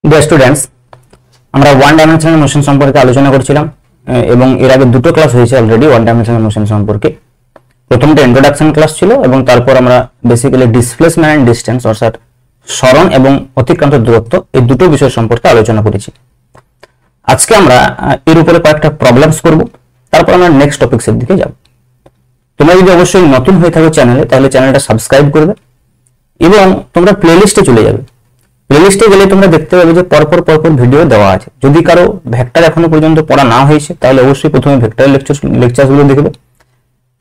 Dear students, আমরা one dimensional motion সম্পর্কে আলোচনা করছিলাম এবং এর আগে দুটো ক্লাস হয়েছে অলরেডি ওয়ান ডাইমেনশনাল মোশন সম্পর্কে। প্রথমটা ইন্ট্রোডাকশন ক্লাস ছিল এবং তারপর আমরা বেসিক্যালি ডিসপ্লেসমেন্ট এন্ড ডিসটেন্স অর্থাৎ সরণ এবং অতিক্রান্ত দূরত্ব এই দুটো বিষয় সম্পর্কে আলোচনা করেছি। আজকে আমরা এর উপরে কয়েকটা প্রবলেমস করব, তারপর আমরা নেক্সট টপিকসের দিকে যাব। তোমরা যদি অবশ্যই নতুন হয়ে থাকো চ্যানেলে, তাহলে চ্যানেলটা সাবস্ক্রাইব করবে এবং তোমরা প্লেলিস্টে চলে যাবে। প্লেলিস্টে গেলে তোমরা দেখতে পাবে যে পরপর ভিডিও দেওয়া আছে। যদি কারো ভেক্টর এখনো পর্যন্ত পড়া না হয়েছে, তাহলে অবশ্যই প্রথমে ভেক্টর লেকচারগুলো দেখবে,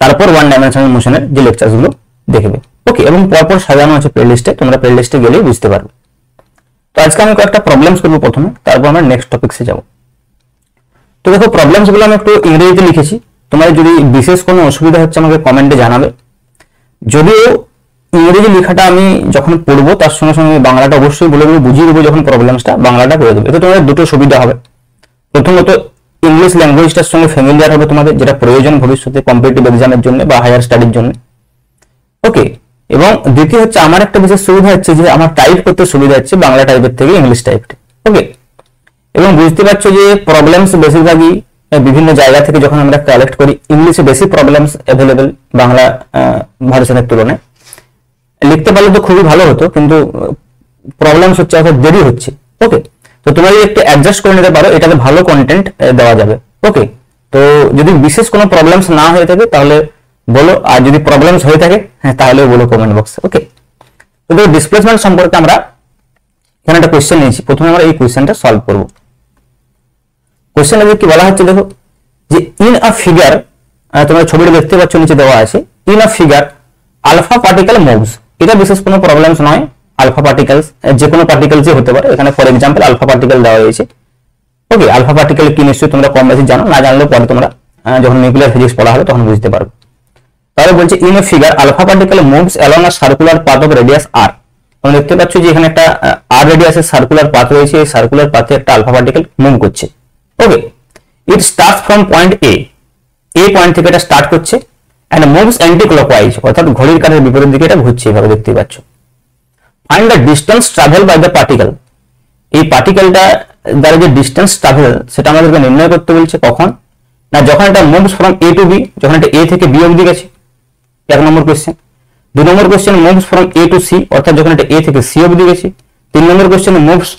তারপর ওয়ান ডাইমেনশনাল মোশনের যে লেকচারগুলো দেখবে। ওকে, এবং পরপর সাজানো আছে প্লেলিস্টে, তোমরা প্লেলিস্টে গেলেই বুঝতে পারবে। তো আজকে আমি কয়েকটা প্রবলেমস করবো প্রথমে, তারপর আমরা নেক্সট টপিকসে যাব। তো দেখো, প্রবলেমস গুলো আমি একটু ইংরেজিতে লিখেছি। তোমার যদি বিশেষ কোনো অসুবিধা হচ্ছে আমাকে কমেন্টে জানাবে। যদিও ইংরেজি লেখাটা আমি যখন পড়বো তার সঙ্গে সঙ্গে বাংলাটা অবশ্যই বলে দেবো, বুঝিয়ে দেবো। যখন প্রবলেমসটা বাংলাটা করে দেবো, এতে তোমাদের দুটো সুবিধা হবে। প্রথমত ইংলিশ ল্যাঙ্গুয়েজটার সঙ্গে ফ্যামিলিয়ার হবে তোমাদের, যেটা প্রয়োজন ভবিষ্যতে কম্পিটিটিভ এক্সামের জন্য বা হায়ার স্টাডির জন্য। ওকে, এবং দ্বিতীয় হচ্ছে আমার একটা বিশেষ সুবিধা হচ্ছে যে আমার টাইপ করতে সুবিধা হচ্ছে বাংলা টাইপের থেকে ইংলিশ টাইপটা। ওকে, এবং বুঝতে পারছো যে প্রবলেমস বেশিরভাগই বিভিন্ন জায়গা থেকে যখন আমরা কালেক্ট করি, ইংলিশে বেশি প্রবলেমস অ্যাভেলেবেল বাংলা ভার্সনের তুলনায়। লিখতে পারলে তো খুবই ভালো হতো, কিন্তু প্রবলেমস হচ্ছে এখন দেরি হচ্ছে। ওকে, তো তোমরা যদি একটু অ্যাডজাস্ট করে নিতে পারো, এটাতে ভালো কন্টেন্ট দেওয়া যাবে। ওকে, তো যদি বিশেষ কোনো প্রবলেমস না হয়ে থাকে তাহলে বলো, আর যদি প্রবলেমস হয়ে থাকে তাহলে বলো কমেন্ট বক্সে। ওকে, তো দেখো ডিসপ্লেসমেন্ট সম্পর্কে আমরা এখানে একটা কোয়েশ্চেন নিয়েছি। প্রথমে আমরা এই কোয়েশ্চেনটা সলভ করব। কোয়েশ্চেনটা কি বলা হচ্ছে, দেখো যে ইন আ ফিগার, তোমরা ছবিটা দেখতে পাচ্ছ নিচে দেওয়া আছে, in a figure alpha particle moves. এটা বিশেষ কোনো প্রবলেমস নয়। আলফা পার্টিকেলস যে কোনো পার্টিকেলসই হতে পারে, এখানে ফর এক্সাম্পল আলফা পার্টিকেল দেওয়া হয়েছে। ওকে, আলফা পার্টিকেল কি নিশ্চয়ই তোমরা কম বেশি জানো, না জানলেও পরে তোমরা যখন নিউক্লিয়ার ফিজিক্স পড়া হবে তখন বুঝতে পারবে। তাহলে বলছে in a figure alpha particle moves along a circular path of radius R. তোমরা দেখতে পাচ্ছ যে এখানে একটা আর রেডিয়াসের সার্কুলার পাথ রয়েছে, এই সার্কুলার পাথে একটা আলফা পার্টিকেল মুভ করছে। Okay, it starts from point A point থেকে এটা স্টার্ট করছে and moves anti-clockwise, অর্থাৎ ঘড়ির কাঁটার বিপরীত দিকে এটা ঘুরছে, এভাবে দেখতে পাচ্ছ। Find the distance travel by the particle. এই পার্টিকেলটা দ্বারা যে ডিস্টেন্স ট্রাভেল সেটা আমাদেরকে নির্ণয় করতে বলছে। কখন না, যখন এটা moves from A to B, যখন এটা এ থেকে বি অবধি গেছে। এক নম্বর কোশ্চেন। দুই নম্বর question moves from A to C, অর্থাৎ যখন এটা এ থেকে সি অবধি গেছে। তিন নম্বর question moves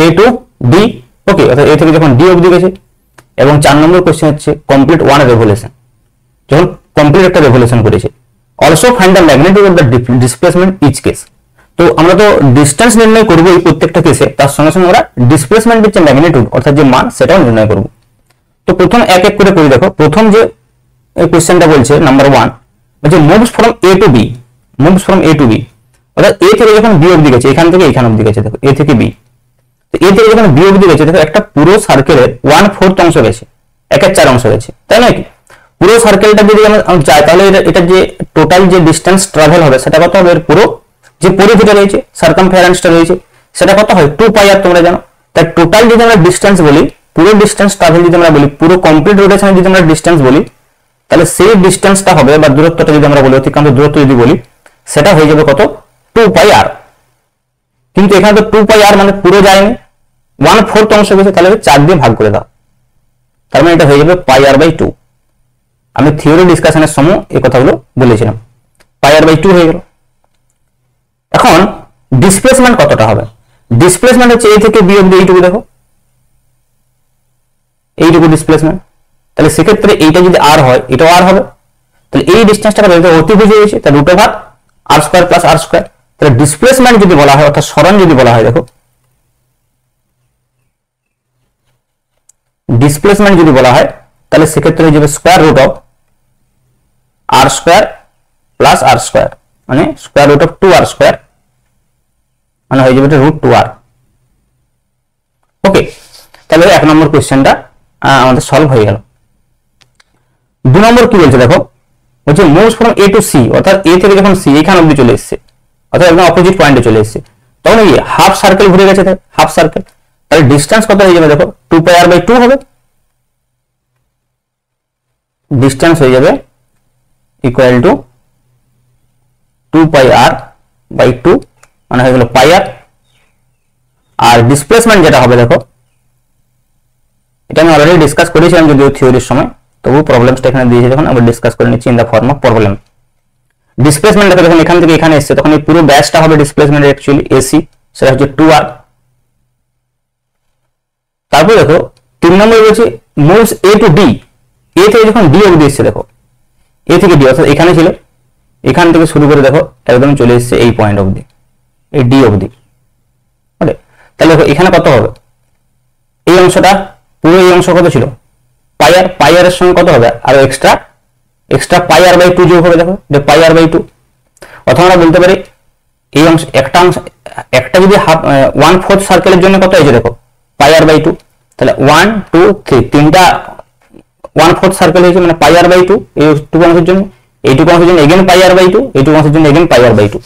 A to D, okay, অর্থাৎ এ থেকে যখন ডি অবধি গেছে। এবং 4 নম্বর কোশ্চেন হচ্ছে কমপ্লিট ওয়ান রেভলিউশন, যখন কমপ্লিট একটা রেভলিউশন করেছে। Also find the magnitude of the displacement each case. তো আমরা তো ডিস্টেন্স নির্ণয় করবো এই প্রত্যেকটা কেসে, তার সঙ্গে সঙ্গে আমরা ডিসপ্লেসমেন্টের যে ম্যাগনিটিউড অর্থাৎ যে মান সেটাও নির্ণয় করব। তো প্রথম এক এক করে করে দেখো। প্রথম যে কোশ্চেনটা বলছে নাম্বার 1, বলছে moves from A to B, moves from A to B, অর্থাৎ এ থেকে যখন বি অবধি গেছে, এখান থেকে এখান অবধি গেছে। দেখো এ থেকে বি, এ থেকে যখন বি অবধি গেছে, দেখো একটা পুরো সার্কেলের 1/4 অংশ গেছে, 1/4 অংশ গেছে, তাই নয় কি? পুরো সার্কেলটা যদি আমরা যাই, তাহলে এটা যে টোটাল যে ডিস্টেন্স ট্রাভেল হবে সেটা কত হবে? এর পুরো যে পরিধিটা রয়েছে, সার্কামফারেন্সটা রয়েছে, সেটা কত হয়? 2πr, তোমরা জানো। তাই টোটাল যদি আমরা ডিস্টেন্স বলি, পুরো ডিস্টেন্স ট্রাভেল যদি আমরা বলি, পুরো কমপ্লিট রোটেশন যদি আমরা ডিস্টেন্স বলি, তাহলে সেই ডিস্টেন্সটা হবে বা দূরত্বটা যদি আমরা বলি, অতিক্রান্ত দূরত্ব যদি বলি, সেটা হয়ে যাবে কত? 2πr। কিন্তু এখানে তো 2πr মানে পুরো যায়নি, 1/4 অংশ গেছে, তাহলে 4 দিয়ে ভাগ করে দাও, তার মানে এটা হয়ে যাবে πr/2। আমি থিওরি ডিসকাশনের সময় এই কথাগুলো বলেছিলাম, πr/2 হয়ে গেল। এখন ডিসপ্লেসমেন্ট কতটা হবে? ডিসপ্লেসমেন্ট হচ্ছে এ থেকে বি অবধি এইটুকু, দেখো এইটুকু ডিসপ্লেসমেন্ট। তাহলে সেক্ষেত্রে এইটা যদি আর হয়, এটাও আর হবে। তাহলে এই ডিস্টেন্সটা অতিভুজ হয়েছে, তাহলে √r² + r²। তাহলে ডিসপ্লেসমেন্ট যদি বলা হয়, অর্থাৎ সরণ যদি বলা হয়, দেখো ডিসপ্লেসমেন্ট যদি বলা হয়, তাহলে সেক্ষেত্রে হয়ে যাবে √r² + r², মানে √2r², মানে হয়ে যাবে √2r। ওকে, তাহলে 1 নম্বর কোশ্চেনটা আমাদের সলভ হয়ে গেল। 2 নম্বর কি বলছে দেখো, বলছে moves from A to C, অর্থাৎ এ থেকে যখন সি এখান অবধি চলে এসেছে, অর্থাৎ একদম অপোজিট পয়েন্টে চলে এসেছে, তখন এই হাফ সার্কেল ঘুরে গেছে, হাফ সার্কেল। তাহলে ডিস্টেন্স কত হয়ে যাবে? দেখো 2πr/2 হবে। ডিস্টেন্স হয়ে যাবে ইকুয়াল টু 2πr/2, মানে হয়ে গেল পাই আর। আর ডিসপ্লেসমেন্ট যেটা হবে দেখো, এটা আমি অলরেডি ডিসকাস করেছিলাম যদিও থিওরির সময়, তবু প্রবলেমসটা এখানে দিয়েছি, যখন আমরা ডিসকাস করে নিচ্ছি in the form of problem. Displacement দেখো যখন এখান থেকে এখানে এসছে তখন এই পুরো ব্যাসটা হবে ডিসপ্লেসমেন্ট অ্যাকচুয়ালি এসি, সেটা হচ্ছে 2r। তারপর দেখো 3 নম্বরে বলছে মুভস এ টু ডি, এ থেকে যখন ডি অবধি এসছে দেখো, এ থেকে ডি অর্থাৎ এখানে ছিল, এখান থেকে শুরু করে দেখো একদম চলে এসছে এই পয়েন্ট অবধি, এই ডি অবধি। তাহলে দেখো এখানে কত হবে, এই অংশটা পুরো এই অংশ কত ছিল পাই আর এর সঙ্গে কত হবে আরো এক্সট্রা পাই আর বাই 2 যোগ হবে, দেখো যে পাই আর বাই 2। অথবা আমরা বলতে পারি এই অংশ একটা যদি 1/4 সার্কেলের জন্য কত হয়েছে দেখো পাই আর বাই 2, তাহলে 1 2 3 তিনটা 1/4 সার্কেল হয়েছে, মানে পাই আর বাই 2 এই 2 অংশের জন্য, এইটুকু অংশের জন্য এগেন পাই আর বাই 2, এইটুকু অংশের জন্য এগেন পাই আর বাই 2।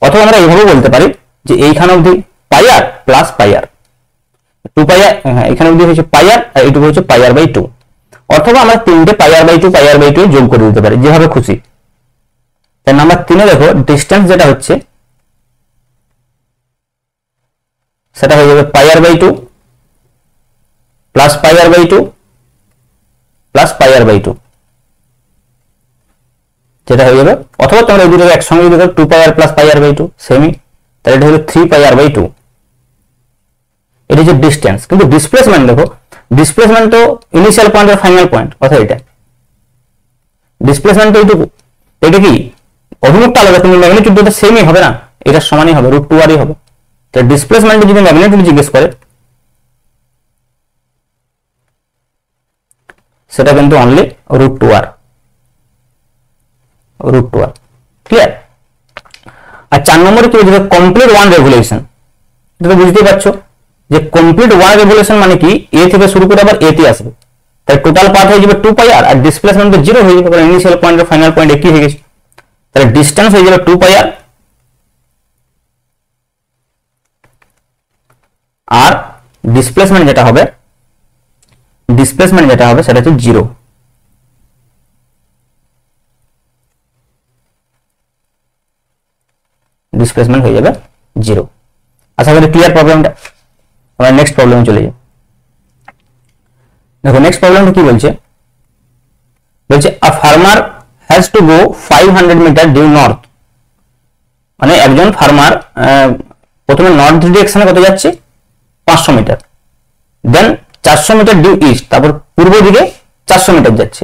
অথবা আমরা এইভাবে বলতে পারি যে এইখানে অবধি পাই আর প্লাস পাই আর 2 পাই আর, হ্যাঁ এখানে অবধি হচ্ছে পাই আর এইটুকু হচ্ছে পাই আর বাই 2। অথবা আমরা তিনটে পাই আর বাই 2 যোগ করে দিতে পারি যেভাবে খুশি। তাই নাম্বার 3 এ দেখো ডিসটেন্স যেটা হচ্ছে সেটা হয়ে যাবে pi R by 2 plus pi R by 2 plus pi R by 2, যেটা হয়ে যাবে। অথবা তোমরা এই দুটোকে একসঙ্গে যদি দেখো 2 pi R plus pi R by 2 সেমি, তাহলে এটা হলো 3 পাই আর বাই 2। এটা হচ্ছে ডিসটেন্স। কিন্তু ডিসপ্লেসমেন্ট দেখো, ডিসপ্লেসমেন্ট তো ইনিশিয়াল পয়েন্ট আর ফাইনাল পয়েন্ট, অর্থাৎ এটা ডিসপ্লেসমেন্ট তো এইটুকু, এটা কি অভিমুখটা আলাদা কিন্তু ম্যাগনিটিউডটা সেমই হবে না, এটা সমানই হবে, √2r হবে। তো ডিসপ্লেসমেন্ট যদি ম্যাগনিটিউড জিজ্ঞেস করে সেটা কিন্তু অনলি √2r, ক্লিয়ার। আর 4 নম্বরে কি বলছে কমপ্লিট ওয়ান রেভলিউশন, এটা তো বুঝতেই পারছো যে কমপ্লিট ওয়ান রেভলিউশন মানে কি এ থেকে শুরু করে আবার এ তে আসবে, তাই টোটাল পাথ হয়ে যাবে 2 পাই আর, আর ডিসপ্লেসমেন্ট তো 0 হয়ে যাবে কারণ ইনিশিয়াল পয়েন্ট আর ফাইনাল পয়েন্ট একই হয়ে গেছে। তাহলে ডিসটেন্স হয়ে যাবে 2 পাই আর ডিসপ্লেসমেন্ট যেটা হবে সেটা হচ্ছে 0। ডিসপ্লেসমেন্ট হয়ে যাবে 0। আশা করি ক্লিয়ার প্রবলেমটা। আমরা নেক্সট প্রবলেমে চলে যাই। দেখো নেক্সট প্রবলেমটা কি বলছে, a farmer has to go 500 metre due north, মানে একজন ফার্মার প্রথমে নর্থ ডিরেকশনে কত যাচ্ছে 500 metre, then 400 metre due east, তারপর পূর্ব দিকে 400 মিটার যাচ্ছে,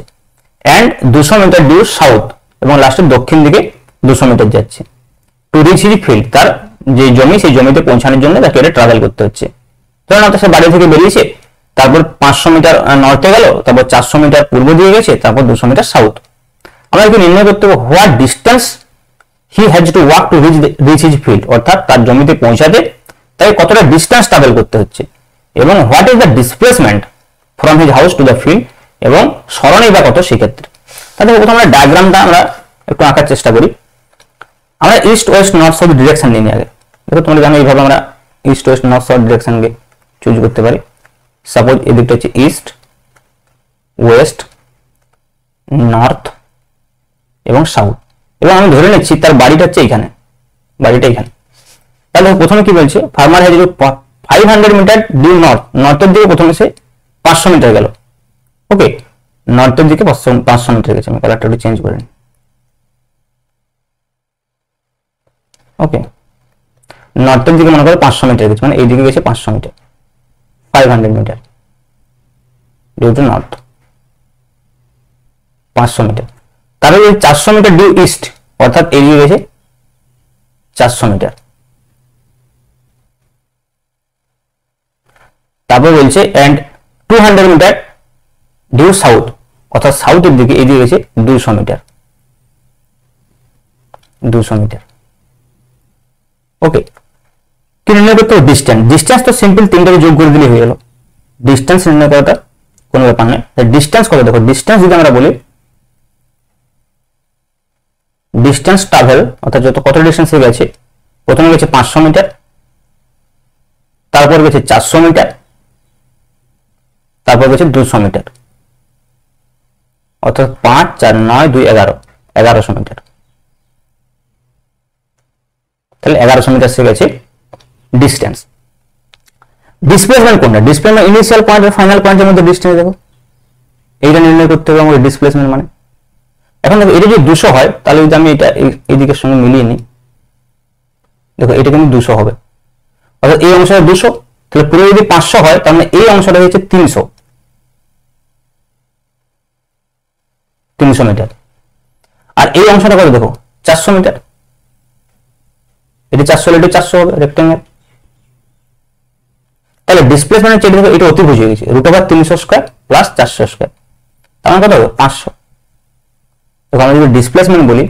এন্ড 200 মিটার ডিউ সাউথ, এবং লাস্টে দক্ষিণ দিকে 200 মিটার যাচ্ছে। টু রিচ হিজ ফিল্ড, তার যে জমি সেই জমিতে পৌঁছানোর জন্য তাকে এটা ট্রাভেল করতে হচ্ছে। ধরুন সে বাড়ি থেকে বেরিয়েছে, তারপর 500 মিটার নর্থে গেল, তারপর 400 মিটার পূর্ব দিয়ে গেছে, তারপর 200 মিটার সাউথ। আমরা কি নির্ণয় করতে হবে what distance he has to walk to reach his field, অর্থাৎ তার জমিতে পৌঁছাতে তাই কতটা ডিস্টেন্স ট্রাভেল করতে হচ্ছে, এবং what is the displacement from his house to the field, এবং সরণই বা কত সেক্ষেত্রে। তাহলে প্রথমে আমরা ডায়াগ্রামটা আমরা একটু আঁকার চেষ্টা করি। আমরা east west north south direction নিয়ে আগে দেখো, তোমরা জানো এইভাবে আমরা ইস্ট ওয়েস্ট নর্থ সাউথ ডিরেকশনকে চুজ করতে পারি। সাপোজ এদিকটা হচ্ছে ইস্ট, ওয়েস্ট, নর্থ এবং সাউথ, এবং আমি ধরে নিচ্ছি তার বাড়িটা হচ্ছে এখানে, বাড়িটা এখানে। তাহলে প্রথমে কি বলছে, farmer has 500 metre due north, নর্থের দিকে প্রথমে সে 500 মিটার গেল, ওকে নর্থের দিকে 500 মিটার গেছে। আমি কালারটা একটু চেঞ্জ করে নিই, ওকে নর্থের দিকে মনে করো 500 মিটার গেছে, মানে এইদিকে গেছে 500 metre, 500 metre due to north 500 metre. তারপরে 400 মিটার ডিউ ইস্ট, অর্থাৎ এদিকে গেছে 400 মিটার। তারপর বলছে এন্ড 200 মিটার ডিউ সাউথ, অর্থাৎ সাউথের দিকে এদিকে গেছে 200 মিটার, 200 মিটার, ওকে। কি নির্ণয় করতে হবে ডিস্টেন্স, ডিস্টেন্স তো সিম্পল তিনটাকে যোগ করে দিলে হয়ে গেল। ডিস্টেন্স নির্ণয় করাটা কোনো ব্যাপার নয়। ডিস্টেন্স কত দেখো, ডিস্টেন্স যদি আমরা বলি ডিস্টেন্স ট্রাভেল, অর্থাৎ যত কত ডিস্টেন্সে গেছে, প্রথমে গেছে 500 মিটার, তারপর গেছে 400 মিটার, তারপর গেছে 200 মিটার, অর্থাৎ 5 4 9 2 11 1100 মিটার। তাহলে 1100 মিটার সে গেছে ডিস্টেন্স। ডিসপ্লেসমেন্ট কোনটা? ডিসপ্লেসমেন্ট ইনিশিয়াল পয়েন্ট আর ফাইনাল পয়েন্টের মধ্যে ডিস্টেন্স দেখো, এইটা নির্ণয় করতে হবে আমাদের ডিসপ্লেসমেন্ট মানে। এখন দেখো এটা যদি 200 হয় তাহলে যদি আমি এটা এই দিকের সঙ্গে মিলিয়ে নিই, দেখো এটা কিন্তু 200 হবে, অর্থাৎ এই অংশটা 200, তাহলে পুরো যদি 500 হয় তার মানে এই অংশটা হচ্ছে 300 মিটার, আর এই অংশটা কত দেখো 400 মিটার, এটা 400 এটা 400 হবে রেক্টেঙ্গেল। তাহলে ডিসপ্লেসমেন্টের চেয়ে দেখো এটা অতিভুজ হয়ে গেছে, √300 স্কয়ার প্লাস 400 স্কয়ার, তার মানে কত হবে 500। দেখো আমরা যদি ডিসপ্লেসমেন্ট বলি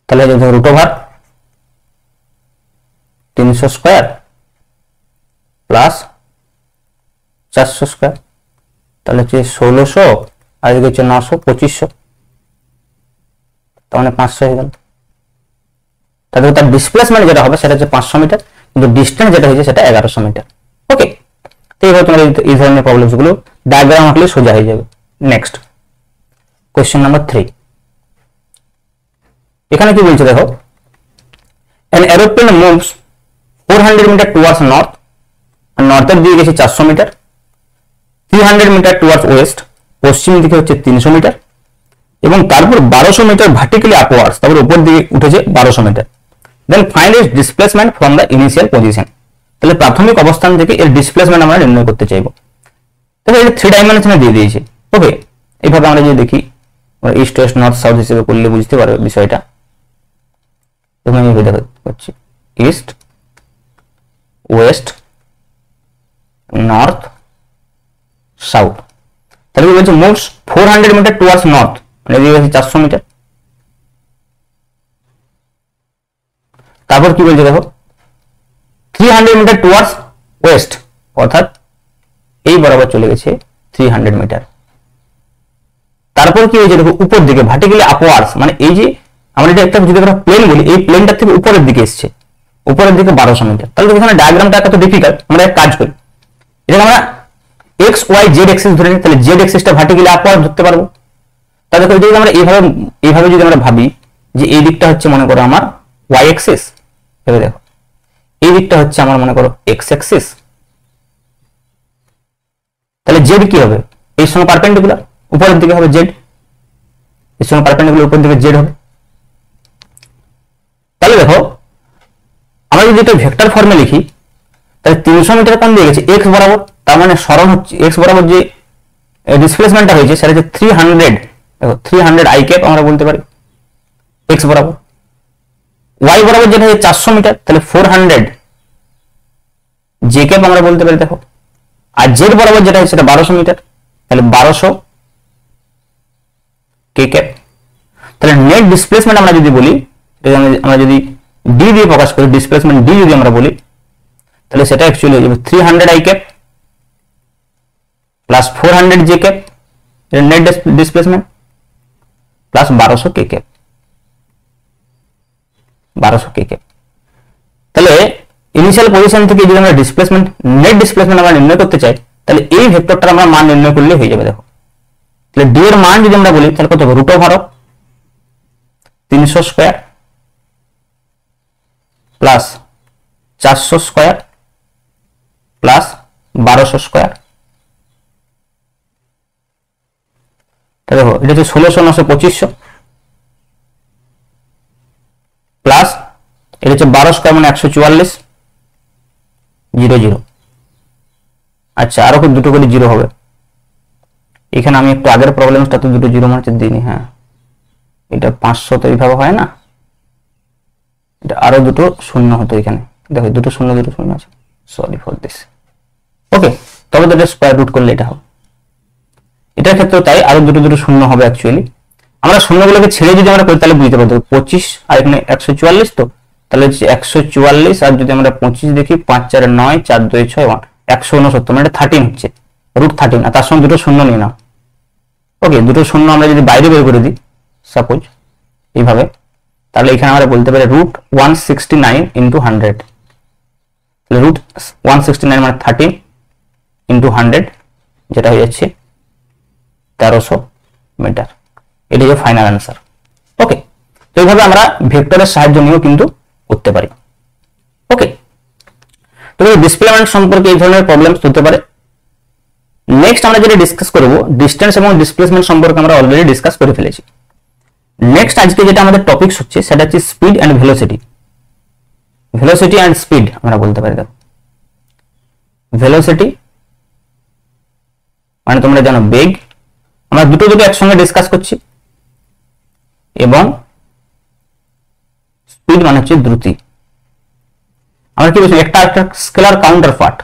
তাহলে দেখো √300 স্কয়ার প্লাস 400 স্কয়ার, তাহলে হচ্ছে 1600 আর এদিকে হচ্ছে 900, 2500, তার মানে 500 হয়ে গেল। তাহলে তার ডিসপ্লেসমেন্ট যেটা হবে সেটা হচ্ছে 500 মিটার, কিন্তু ডিস্টেন্স যেটা হয়েছে সেটা 1100 মিটার। ওকে, তো এইভাবে তোমরা এই ধরনের প্রবলেমস গুলো ডায়াগ্রাম আঁকলে সোজা হয়ে যাবে। নেক্সট কোশ্চেন নাম্বার 3, এখানে কি বলছে দেখো, an aeroplane moves 400 metre towards north, আর নর্থের দিকে গেছে 400 মিটার, 300 মিটার towards west, পশ্চিম দিকে হচ্ছে 300 মিটার, এবং তারপর 1200 মিটার ভার্টিক্যালি আপওয়ার্ডস, তারপর উপর দিকে উঠেছে 1200 metre. Then find its displacement from the initial position. তাহলে প্রাথমিক অবস্থান থেকে এর ডিসপ্লেসমেন্ট আমরা নির্ণয় করতে চাইবো। তাহলে এটা 3 ডাইমেনশনে দিয়ে দিয়েছে। ওকে, এইভাবে আমরা যদি দেখি, আমরা ইস্ট ওয়েস্ট নর্থ সাউথ হিসেবে করলে বুঝতে পারবে বিষয়টা। আমি এইভাবে দেখাচ্ছি, ইস্ট ওয়েস্ট নর্থ সাউথ। তাহলে কি বলছে, মুভস 400 মিটার টুয়ার্ডস নর্থ, মানে এদিকে আছে 400 মিটার। তারপর কি বলছে দেখো, 300 মিটার টুয়ার্ডস ওয়েস্ট, অর্থাৎ এই বরাবর চলে গেছে 300 মিটার। তারপর কি হয়েছে দেখো, উপর দিকে ভার্টিক্যালি আপওয়ার্ডস, মানে এই যে আমরা এটা একটা যদি আমরা প্লেন বলি, এই প্লেনটার থেকে উপরের দিকে এসছে, উপরের দিকে 1200 মিটার। তাহলে এখানে ডায়াগ্রামটা এত ডিফিকাল্ট, আমরা এক কাজ করি, এটা আমরা এক্স ওয়াই জেড এক্সিস ধরে নিই, তাহলে জেড এক্সিসটা ভার্টিক্যালি আপওয়ার্ড ধরতে পারবো। তাহলে দেখো যদি আমরা এইভাবে যদি আমরা ভাবি যে এই দিকটা হচ্ছে মনে করো আমার ওয়াই এক্সিস, ভেবে দেখো এই দিকটা হচ্ছে আমার মনে করো এক্স এক্সিস, তাহলে জেড কি হবে, এর সঙ্গে পারপেন্ডিকুলার উপরের দিকে হবে জেড, এর সঙ্গে পারপেন্ডিকুলার উপরের দিকে জেড হবে। তাহলে দেখো আমরা যদি এটা ভেক্টর ফর্মে লিখি, তাহলে 300 মিটার কোণ দিয়ে গেছে এক্স বরাবর, তার মানে সরণ হচ্ছে এক্স বরাবর যে ডিসপ্লেসমেন্টটা হয়েছে সেটা হচ্ছে 300, দেখো 300 আই ক্যাপ আমরা বলতে পারি এক্স বরাবর। ওয়াই বরাবর যেটা হচ্ছে 400 মিটার, তাহলে 400 জে ক্যাপ আমরা বলতে পারি দেখো। আর জেড বরাবর যেটা হচ্ছে সেটা 1200 মিটার, তাহলে 1200 কে ক্যাপ। তাহলে নেট ডিসপ্লেসমেন্ট আমরা যদি বলি, আমরা যদি ডি দিয়ে প্রকাশ করি, ডিসপ্লেসমেন্ট ডি যদি আমরা বলি, তাহলে সেটা অ্যাকচুয়ালি হয়ে যাবে 300 I cap plus 400 J cap, এটা নেট ডিসপ্লেসমেন্ট, প্লাস 1200 কে ক্যাপ, 1200 কে ক্যাপ। তাহলে ইনিশিয়াল পজিশন থেকে যদি আমরা ডিসপ্লেসমেন্ট নেট ডিসপ্লেসমেন্ট আমরা নির্ণয় করতে চাই, তাহলে এই ভেক্টরটার আমরা মান নির্ণয় করলে হয়ে যাবে। দেখো তাহলে ডি এর মান যদি আমরা বলি তাহলে কত হবে, √300 square plus 400 square plus 1200 square. দেখো এটা হচ্ছে 1600 900 2500 প্লাস এটা হচ্ছে 12 স্কয়ার মানে 144 0 0। আচ্ছা আরো দুটো করে জিরো হবে, এখানে আমি একটু আগের প্রবলেমটা তো দুটো জিরো মানে দিইনি। হ্যাঁ এটা 500 তো এইভাবে হয় না, এটা আরো দুটো শূন্য হতো এখানে, দেখো দুটো শূন্য আছে, সরি ফর দিস। ওকে, তবে তো এটা স্কয়ার রুট করলে এটা হবে, এটার ক্ষেত্রে তাই আরো দুটো শূন্য হবে। অ্যাকচুয়ালি আমরা শূন্যগুলোকে ছেড়ে যদি আমরা করি তাহলে বুঝতে পারবো 25 আর এখানে 144, তো তাহলে 144 আর যদি আমরা 25 দেখি 5 4 9 4 2 6 169, মানে এটা 13 হচ্ছে, √13, আর তার সঙ্গে দুটো শূন্য নিয়ে নাও। ওকে, দুটো শূন্য আমরা যদি বাইরে বের করে দিই সাপোজ এইভাবে, তাহলে এখানে আমরা বলতে পারি √169 ইন্টু 100, তাহলে √169 মানে 13 ইন্টু 100, যেটা হয়ে যাচ্ছে 1300 মিটার। এটি যে ফাইনাল অ্যান্সার। ওকে, তো এইভাবে আমরা ভেক্টরের সাহায্য নিয়েও কিন্তু করতে পারি। ওকে, তো ডিসপ্লেসমেন্ট সম্পর্কে এই ধরনের প্রবলেমস হতে পারে। নেক্সট আমরা যেটা ডিসকাস করব, ডিসটেন্স এবং ডিসপ্লেসমেন্ট সম্পর্কে আমরা অলরেডি ডিসকাস করে ফেলেছি। নেক্সট আজকে যেটা আমাদের টপিক হচ্ছে সেটা হচ্ছে speed and velocity. Velocity and speed আমরা বলতে পারি। দেখো, ভেলোসিটি মানে তোমরা জানো বেগ, আমরা দুটো একসঙ্গে ডিসকাস করছি, এবং স্পিড মানে হচ্ছে দ্রুতি। আমরা কি বলছি, একটা স্কেলার কাউন্টার পার্ট।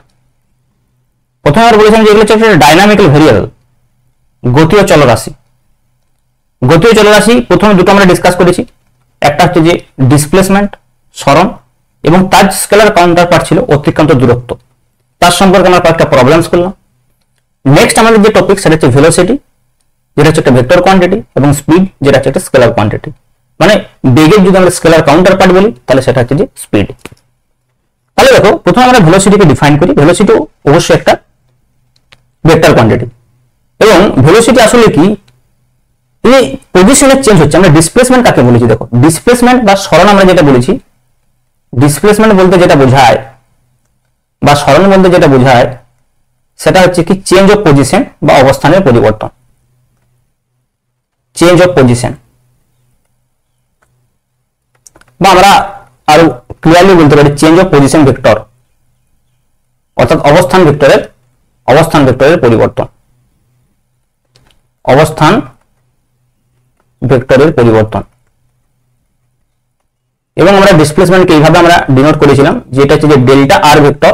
প্রথমে আমরা বলেছিলাম যে এগুলো হচ্ছে একটা ডাইনামিক্যাল ভেরিয়েবল, গতীয় চলরাশি। গতীয় চলরাশি প্রথমে দুটো আমরা ডিসকাস করেছি, একটা হচ্ছে যে ডিসপ্লেসমেন্ট সরণ, এবং তার স্কেলার কাউন্টার পার্ট ছিল অতিক্রান্ত দূরত্ব। তার সম্পর্কে আমরা কয়েকটা প্রবলেমস করলাম। নেক্সট আমাদের যে টপিক সেটা হচ্ছে ভেলোসিটি, যেটা হচ্ছে একটা ভেক্টর কোয়ান্টিটি, এবং স্পিড যেটা হচ্ছে একটা স্কেলার কোয়ান্টিটি। মানে বেগের যদি আমরা স্কেলার কাউন্টার পার্ট বলি তাহলে সেটা হচ্ছে যে স্পিড। তাহলে দেখো, প্রথমে আমরা ভেলোসিটিকে ডিফাইন করি। ভেলোসিটি অবশ্যই একটা ভেক্টর কোয়ান্টিটি, এবং ভেলোসিটি আসলে কি, এই পজিশনের চেঞ্জ হচ্ছে। আমরা ডিসপ্লেসমেন্ট কাকে বলেছি, দেখো ডিসপ্লেসমেন্ট বা সরণ আমরা যেটা বলেছি, ডিসপ্লেসমেন্ট বলতে যেটা বোঝায় বা সরণ বলতে যেটা বোঝায় সেটা হচ্ছে কি চেঞ্জ অফ পজিশন বা অবস্থানের পরিবর্তন। চেঞ্জ অফ পজিশন, বা আমরা আরো ক্লিয়ারলি বলতে পারি চেঞ্জ অফ পজিশন ভেক্টর, অর্থাৎ অবস্থান ভেক্টরের পরিবর্তন। অবস্থান ভেক্টরের পরিবর্তন। এবং আমরা ডিসপ্লেসমেন্টকে এইভাবে আমরা ডিনোট করেছিলাম, যেটা হচ্ছে যে ডেল্টা আর ভেক্টর,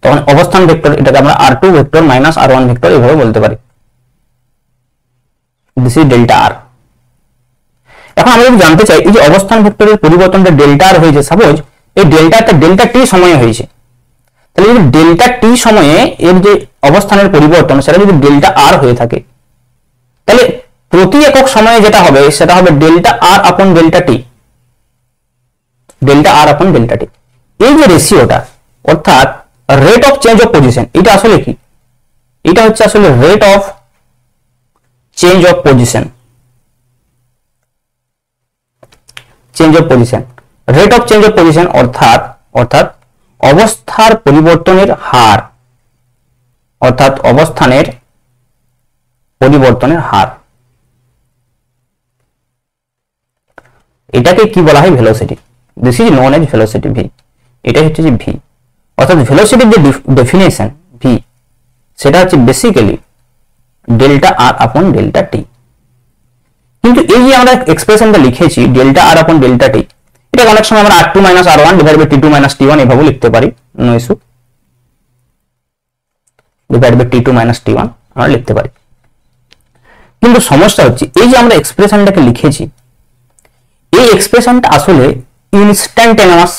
তখন অবস্থান ভেক্টর এটাকে আমরা আর2 ভেক্টর মাইনাস আর1 ভেক্টর এইভাবে বলতে পারি। দিস ইজ ডেল্টা আর। এখন আমরা যদি জানতে চাই এই যে অবস্থান ভেক্টরের পরিবর্তনটা ডেল্টা আর হয়েছে, সাপোজ এই ডেল্টাটা ডেল্টা টি সময়ে হয়েছে, তাহলে যদি ডেল্টা টি সময়ে এর যে অবস্থানের পরিবর্তন সেটা যদি ডেল্টা আর হয়ে থাকে, তাহলে প্রতি একক সময়ে যেটা হবে সেটা হবে ডেল্টা আর আপন ডেল্টা টি। ডেল্টা আর আপন ডেল্টা টি, এই যে রেশিওটা, অর্থাৎ rate of change of position, এটা আসলে কি, এটা হচ্ছে আসলে rate of change of position. Change of position, rate of change of position অর্থাৎ অবস্থার পরিবর্তনের হার, অর্থাৎ অবস্থানের পরিবর্তনের হার। এটাকে কি বলা হয়, velocity. This is known as velocity V. এটা হচ্ছে যে ভি, অর্থাৎ ভেলোসিটির যে ডেফিনেশন ভি, সেটা হচ্ছে basically delta R upon delta টি। কিন্তু এই যে আমরা এক্সপ্রেশনটা লিখেছি ডেল্টা আর আপন ডেল্টা টি, এটা অনেক সময় আমরা R two minus R one divide by T two minus T one এভাবে লিখতে পারি, no issue. Divide by T two minus T one আমরা লিখতে পারি। কিন্তু সমস্যা হচ্ছে এই যে আমরা এক্সপ্রেশনটাকে লিখেছি, এই এক্সপ্রেশনটা আসলে ইনস্ট্যান্টেনিয়াস,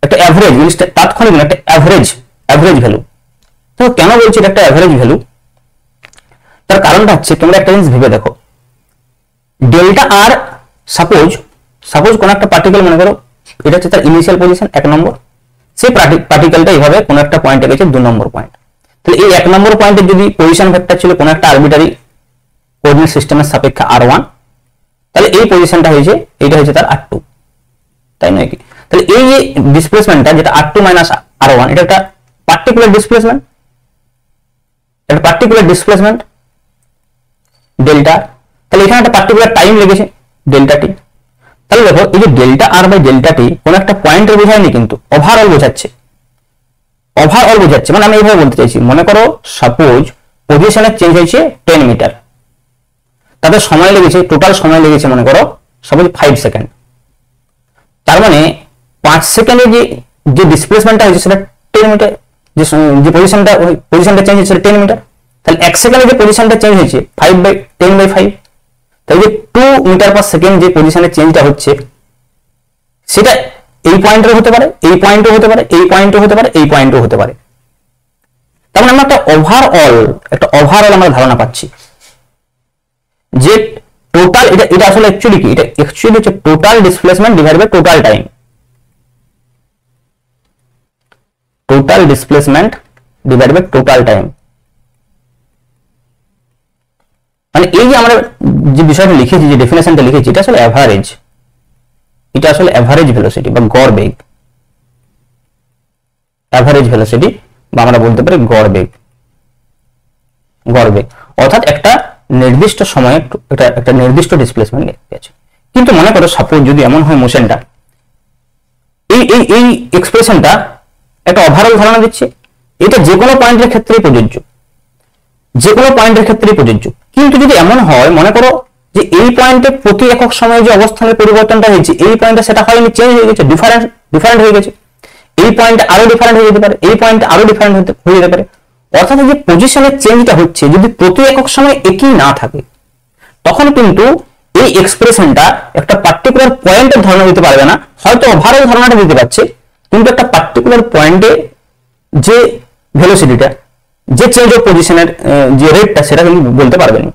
একটা অ্যাভারেজ, তাৎক্ষণিক একটা অ্যাভারেজ ভ্যালু। তো কেন বলছি এটা একটা অ্যাভারেজ ভ্যালু, তার কারণটা হচ্ছে তোমরা একটা জিনিস ভেবে দেখো, ডেল্টা আর সাপোজ কোন একটা পার্টিকেল, মনে করো এটা হচ্ছে তার ইনিশিয়াল পজিশন 1 নম্বর, সেই পার্টিকেলটা এইভাবে কোন একটা পয়েন্টে গেছে 2 নম্বর পয়েন্ট। তাহলে এই 1 নম্বর পয়েন্টের যদি পজিশন ভেক্টর ছিল কোন একটা আরবিটারি কোঅর্ডিনেট সিস্টেমের সাপেক্ষে r1, তাহলে এই পজিশনটা হয়েছে, এটা হচ্ছে তার r2, তাই নয় কি? তাহলে এই যে ডিসপ্লেসমেন্টটা যেটা r2 মাইনাস r1, এটা একটা পার্টিকুলার ডিসপ্লেসমেন্ট ডেল্টা। তাহলে এখানে একটা পার্টিকুলার টাইম লেগেছে ডেল্টা টি। তাহলে দেখো এই যে ডেল্টা আর বাই ডেল্টা টি কোন একটা পয়েন্টের বোঝায়নি, কিন্তু ওভারঅল বোঝাচ্ছে। মানে আমি এইভাবে বলতে চাইছি, মনে করো সাপোজ পজিশনের চেঞ্জ হয়েছে 10 মিটার, তাদের সময় লেগেছে, টোটাল সময় লেগেছে মনে করো সাপোজ 5 সেকেন্ড। তার মানে 5 সেকেন্ডে যে ডিসপ্লেসমেন্টটা হয়েছে সেটা 10 মিটার, যে পজিশনটা চেঞ্জ হয়েছে 10 মিটার। তাহলে 1 সেকেন্ডে যে পজিশনটা চেঞ্জ হয়েছে 5/10/5, তাই যে 2 মিটার পার সেকেন্ড যে পজিশনের চেঞ্জটা হচ্ছে সেটা এই পয়েন্টের হতে পারে, এই পয়েন্টও হতে পারে, এই পয়েন্টও হতে পারে, এই পয়েন্টও হতে পারে। তার মানে আমরা একটা ওভারঅল আমরা ধারণা পাচ্ছি যে টোটাল, এটা আসলে অ্যাকচুয়ালি কি, এটা অ্যাকচুয়ালি হচ্ছে total displacement divide by total time. Total displacement divide by total time. মানে এই যে আমরা যে বিষয়টা লিখেছি, যে ডেফিনেশনটা লিখেছি, এটা আসলে অ্যাভারেজ, এটা আসলে অ্যাভারেজ ভেলোসিটি বা গড় বেগ, অ্যাভারেজ ভেলোসিটি বা আমরা বলতে পারি গড় বেগ, গড় বেগ অর্থাৎ একটা নির্দিষ্ট সময়ে একটা নির্দিষ্ট ডিসপ্লেসমেন্ট গেছে। কিন্তু মনে করো সাপোজ যদি এমন হয় মোশনটা, এই এক্সপ্রেশনটা একটা ওভারঅল ধারণা দিচ্ছে, এটা যে কোনো পয়েন্টের ক্ষেত্রেই প্রযোজ্য, যে কোনো পয়েন্টের ক্ষেত্রেই প্রযোজ্য। কিন্তু যদি এমন হয়, মনে করো যে এই পয়েন্টে প্রতি একক সময়ে যে অবস্থানের পরিবর্তনটা হয়েছে, এই পয়েন্টে সেটা হয়নি, চেঞ্জ হয়ে গেছে, ডিফারেন্ট হয়ে গেছে, এই পয়েন্টে আরো ডিফারেন্ট হয়ে যেতে পারে, এই পয়েন্টে আরো ডিফারেন্ট হয়ে যেতে পারে। অর্থাৎ যে পজিশনের চেঞ্জটা হচ্ছে যদি প্রতি একক সময় একই না থাকে, তখন কিন্তু এই এক্সপ্রেশনটা একটা পার্টিকুলার পয়েন্টের ধারণা দিতে পারবে না, হয়তো ওভারঅল ধারণাটা দিতে পারছে, কিন্তু একটা পার্টিকুলার পয়েন্টে যে ভেলোসিটিটা, যে চেঞ্জ অফ পজিশনের যে রেটটা, সেটা কিন্তু বলতে পারবে না।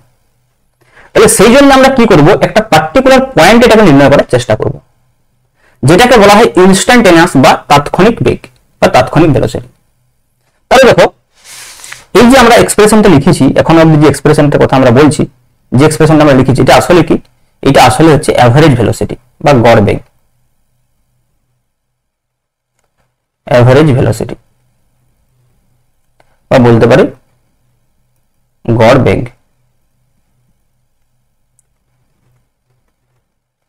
তাহলে সেই জন্য আমরা কি করব, একটা পার্টিকুলার পয়েন্ট এটাকে নির্ণয় করার চেষ্টা করব, যেটাকে বলা হয় ইনস্ট্যান্টেনিয়াস বা তাৎক্ষণিক বেগ বা তাৎক্ষণিক ভেলোসিটি। তাহলে দেখো এই যে আমরা এক্সপ্রেশনটা লিখেছি, এখন অবধি যে এক্সপ্রেশনটার কথা আমরা বলছি, যে এক্সপ্রেশনটা আমরা লিখেছি, এটা আসলে কি? এটা আসলে হচ্ছে অ্যাভারেজ ভেলোসিটি বা গড় বেগ, অ্যাভারেজ ভেলোসিটি বা বলতে পারি গড় বেগ,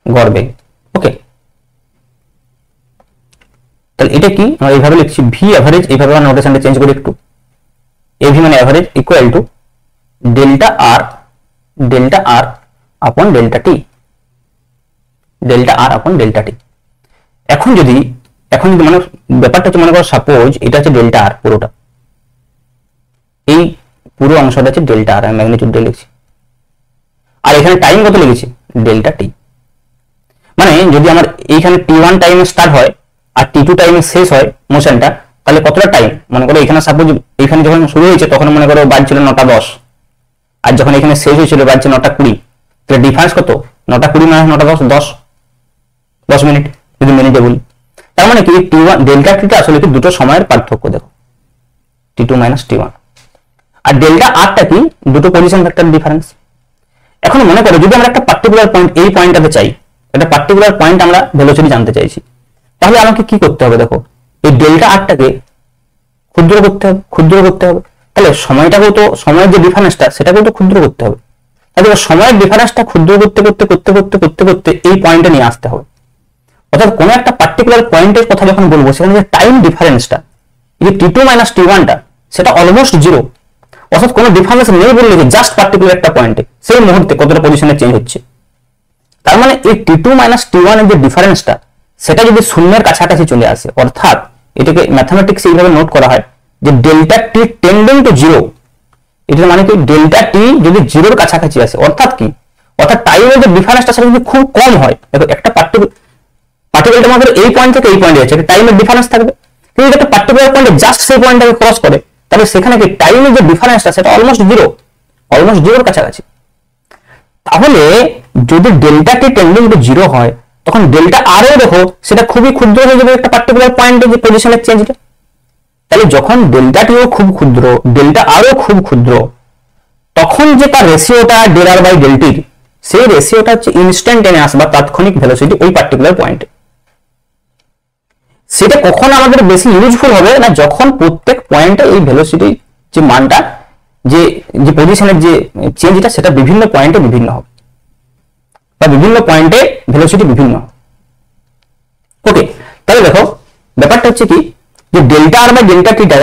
গড় বেগ। ওকে, তাহলে এটা কি আমরা এইভাবে লিখছি, ভি অ্যাভারেজ, এইভাবে আমরা নোটেশনটা চেঞ্জ করি একটু, এভি মানে average equal to delta R upon delta T, delta R upon delta টি। এখন যদি মানে ব্যাপারটা হচ্ছে, মনে করো সাপোজ এটা হচ্ছে ডেল্টা আর, পুরোটা এই পুরো অংশটা হচ্ছে ডেল্টা আর, আমি ম্যাগনিটিউড দিয়ে লিখছি, আর এখানে টাইম কত লিখেছি, ডেল্টা টি। মানে যদি আমার এইখানে t1 টাইমে স্টার্ট হয় আর t2 টাইমে শেষ হয় মোশনটা, তাহলে কতটা টাইম, মনে করো এখানে সাপোজ এখানে যখন শুরু হয়েছে তখন মনে করো বাজছিল 9:10, আর যখন এখানে শেষ হয়েছিল বাজছে 9:20, তাহলে ডিফারেন্স কত, 9:20 মানে 9:10, 10 মিনিট যদি মিনিটে বলি। তার মানে কি t1 ডেল্টা টিটা আসলে কি দুটো সময়ের পার্থক্য, দেখো t2 মাইনাস t1, আর ডেল্টা আরটা কি দুটো পজিশন ভেক্টর ডিফারেন্স। এখন মনে করো যদি আমরা একটা পার্টিকুলার পয়েন্ট, এই পয়েন্টটাতে চাই, একটা পার্টিকুলার পয়েন্ট আমরা ভেলোসিটি জানতে চাইছি, তাহলে আমাকে কি করতে হবে, দেখো এই ডেল্টা আরটাকে ক্ষুদ্র করতে হবে, তাহলে সময়টাকেও তো, সময়ের যে ডিফারেন্সটা সেটাকেও তো ক্ষুদ্র করতে হবে। তাহলে সময়ের ডিফারেন্সটা ক্ষুদ্র করতে এই পয়েন্টে নিয়ে আসতে হবে। অর্থাৎ কোনো একটা পার্টিকুলার পয়েন্টের কথা যখন বলবো, সেখানে যে টাইম ডিফারেন্সটা, এই t2 মাইনাস t1টা, সেটা অলমোস্ট জিরো, অর্থাৎ কোনো ডিফারেন্স নেই বললে যে জাস্ট পার্টিকুলার একটা পয়েন্টে সেই মুহূর্তে কতটা পজিশনে চেঞ্জ হচ্ছে। তার মানে এই t2 মাইনাস t1 এর যে ডিফারেন্সটা, সেটা যদি শূন্যের কাছাকাছি চলে আসে, অর্থাৎ এটাকে ম্যাথমেটিক্স এইভাবে নোট করা হয় যে delta t tending to zero, এটার মানে কি ডেল্টা টি যদি জিরোর কাছাকাছি আসে, অর্থাৎ কি, অর্থাৎ টাইমের যে ডিফারেন্সটা সেটা যদি খুব কম হয়, দেখো একটা পার্টিকুলারটা মাত্র এই পয়েন্ট থেকে এই পয়েন্টে যাচ্ছে, একটা টাইমের ডিফারেন্স থাকবে, কিন্তু একটা পার্টিকুলার পয়েন্টে জাস্ট সেই পয়েন্টটাকে ক্রস করে, তাহলে সেখানে কি টাইমের যে ডিফারেন্সটা সেটা অলমোস্ট জিরোর কাছাকাছি। তাহলে যদি delta t tending to zero হয়, তখন ডেল্টা আরও দেখো সেটা খুবই ক্ষুদ্র হয়ে যাবে একটা পার্টিকুলার পয়েন্টে যে পজিশনের চেঞ্জটা। তাহলে যখন ডেল্টা টিও খুব ক্ষুদ্র, ডেল্টা আরও খুব ক্ষুদ্র, তখন যে তার রেশিওটা ডেল আর বাই ডেল টির, সেই রেশিওটা হচ্ছে ইনস্ট্যান্টেনিয়াস বা তাৎক্ষণিক ভেলোসিটি ওই পার্টিকুলার পয়েন্টে। সেটা কখন আমাদের বেশি ইউজফুল হবে না, যখন প্রত্যেক পয়েন্টে এই ভেলোসিটি যে মানটা, যে পজিশনের যে চেঞ্জটা, সেটা বিভিন্ন পয়েন্টে বিভিন্ন হবে বা বিভিন্ন পয়েন্টে ভেলোসিটি বিভিন্ন। ওকে, তাহলে দেখো ব্যাপারটা হচ্ছে কি, যে ডেল্টা আর বাই ডেল্টা টিটা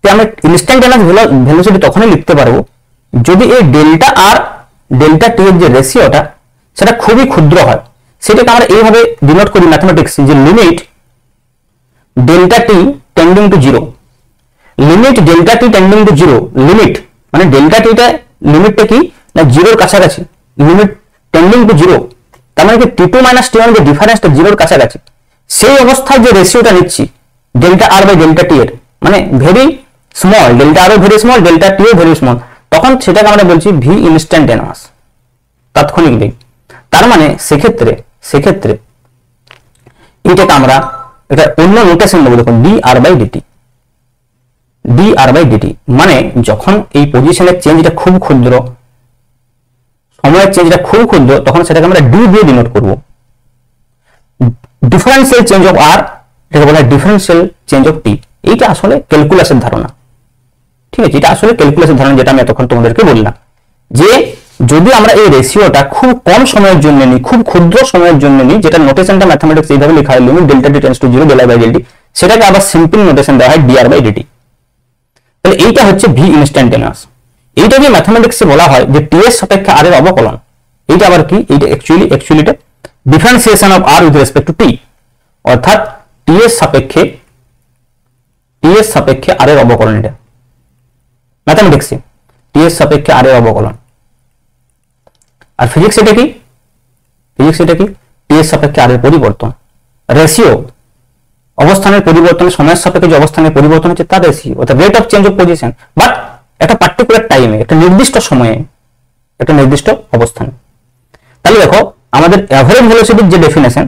আমরা ইনস্ট্যান্টেনিয়াস ভেলোসিটি তখনই লিখতে পারবো যদি এই ডেল্টা আর ডেল্টা টি এর যে রেশিওটা সেটা খুবই ক্ষুদ্র হয়। সেটাকে আমরা এইভাবে ডিনোট করি ম্যাথমেটিক্স, যে limit delta t tending to zero, limit delta t tending to zero, limit মানে ডেল্টা টিটা লিমিটটা কি না জিরোর কাছাকাছি, লিমিট টেন্ডিং টু জিরো, তার মানে কি t2 মাইনাস t1 যে ডিফারেন্সটা জিরোর কাছাকাছি, সেই অবস্থায় যে রেশিওটা নিচ্ছি delta R by delta T এর, মানে very small, delta R very small, delta T ও ভেরি স্মল, তখন সেটাকে আমরা বলছি ভি ইনস্ট্যান্টেনিয়াস, তাৎক্ষণিক বেগ। তার মানে সেক্ষেত্রে এটাকে আমরা এটা অন্য নোটেশন দেবো, দেখুন ডি আর বাই ডিটি, মানে যখন এই পজিশনের চেঞ্জটা খুব ক্ষুদ্র, সময়ের চেঞ্জটা খুব ক্ষুদ্র তখন সেটাকে আমরা ডি দিয়ে ডিনোট করব। ডিফারেন্সিয়াল চেঞ্জ অফ আর এটাকে বলা হয় ডিফারেন্সিয়াল চেঞ্জ অফ টি। এইটা আসলে ক্যালকুলাসের ধারণা, ঠিক আছে, এটা আসলে ক্যালকুলাসের ধারণা যেটা আমি এতক্ষণ তোমাদেরকে বললাম, যে যদি আমরা এই রেশিওটা খুব কম সময়ের জন্য নিই, খুব ক্ষুদ্র সময়ের জন্য নিই, যেটা নোটেশনটা ম্যাথমেটিক্স এইভাবে লেখা হয় limit delta T tends to 0 del I by del t, সেটাকে আবার সিম্পল নোটেশন দেওয়া হয় dr by dt। তাহলে এইটা হচ্ছে ভি ইনস্ট্যান্টেনিয়াস। এইটাকে ম্যাথমেটিক্সে বলা হয় যে টি এর সাপেক্ষে আর এর অবকলন। এইটা আবার কি, এইটা actually differentiation of r with respect to t, অর্থাৎ টি এর সাপেক্ষে আর এর অবকলন। এটা ম্যাথমেটিক্সে টি এর সাপেক্ষে আর এর অবকলন। আর ফিজিক্স এটা কি, টি এর সাপেক্ষে আর এর পরিবর্তন। রেশিও অবস্থানের পরিবর্তন, সময়ের সাপেক্ষে যে অবস্থানের পরিবর্তন হচ্ছে তার রেশিও, অর্থাৎ rate of change of position, but একটা পার্টিকুলার টাইমে, একটা নির্দিষ্ট সময়ে, একটা নির্দিষ্ট অবস্থানে। তাহলে দেখো আমাদের অ্যাভারেজ ভেলোসিটির যে ডেফিনেশন